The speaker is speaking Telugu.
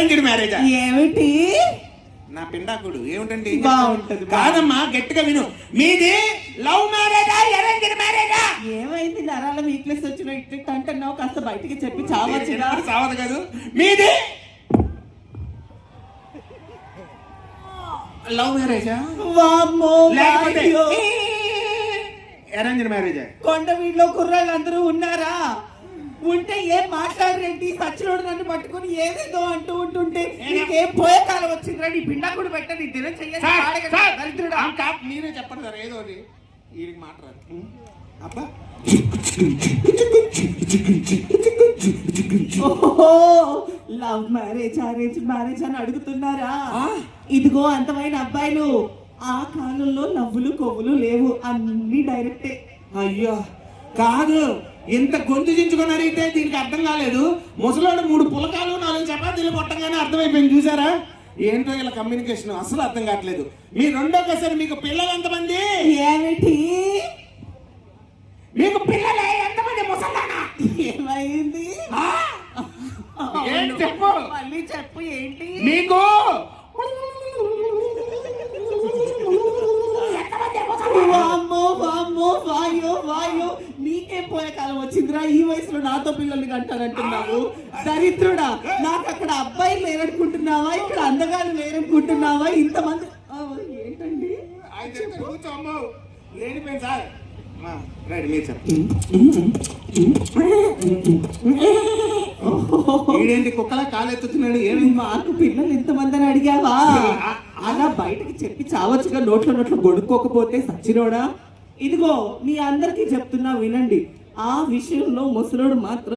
అరేంజ్డ్ మ్యారేజా? ఏమిటి నా పిండాకుడు ఏమిటండి? బాగుంటది. కాదమ్మా, గట్టిగా విను. మీది లవ్ మ్యారేజా అరేంజ్డ్ మ్యారేజా? ఏమైంది నరాల వీక్నెస్ వచ్చిన ఇట్లా అంటున్నావు? కాస్త బయటికి చెప్పి చావచ్చు. సావదు కాదు. మీది లవ్ మ్యారేజా వామ్మో లేకపోతే వాయ్యో. అరేంజ్డ్ మ్యారేజా? కొండ వీడిలో కుర్రాళ్ళు అందరూ ఉన్నారా? ఉంటే ఏం మాట్లాడరేంటి? సచ్చిలోడు నన్ను పట్టుకుని ఏదేదో అంటూ ఉంటుంటే నీకేం పోయే కాలం వచ్చిందిరా? నీ పిండా కూడా పెట్టని దినం చెయ్యాలి. మీరే చెప్పండి సార్ ఏదో ఒకటి. వీడికి మాట్లాడు అబ్బా. లవ్ మ్యారేజ్ అరేంజ్ మ్యారేజ్ అని అడుగుతున్నారా? ఇదిగో అందమైన అబ్బాయిలు, ఆ కాలంలో నవ్వులు కొవ్వులు లేవు, అన్ని డైరెక్టే. అయ్యో కాదు, ఇంత గొంతు చించుకొని అడిగితే దీనికి అర్థం కాలేదు. ముసలోడు 3 పులకాలు 4 చపాతీలు కొట్టంగానే అర్థమైపోయింది. చూసారా? ఏంటో ఇలా కమ్యూనికేషన్ అసలు అర్థం కావట్లేదు. మీ రెండోసారి మీకు పిల్లలు ఎంతమంది? ఏమిటి మీకు పిల్లలే ఎంతమంది? ముసలానా ఏమైంది? ఏంటి చెప్పు, మళ్ళీ చెప్పు. ఏంటి మీకు వామ్మో వామ్మో వాయో వాయో, నీకేం పోయే కాలం వచ్చిందిరా? ఈ వయసులో నాతో పిల్లల్ని కంటానంటున్నావు? దరిద్రుడా, నాకు అక్కడ అబ్బాయి లేరనుకుంటున్నావా? ఇక్కడ అందగాలు లేరనుకుంటున్నావా? ఇంతమంది ఏంటండి? కూర్చోమ్మో లేనిపోయింది సార్. రైట్, మీరు చెప్పండి. కుక్కలా కాలెత్తుతున్నాడు. ఏమి మాకు పిల్లలు ఇంతమంది అని అడిగావా? అలా బయటకి చెప్పి చావచ్చుగా, నోట్లో గొడుక్కోకపోతే సచ్చినోడా. ఇదిగో మీ అందరికీ చెప్తున్నా వినండి, ఆ విషయంలో ముసలోడు మాత్రం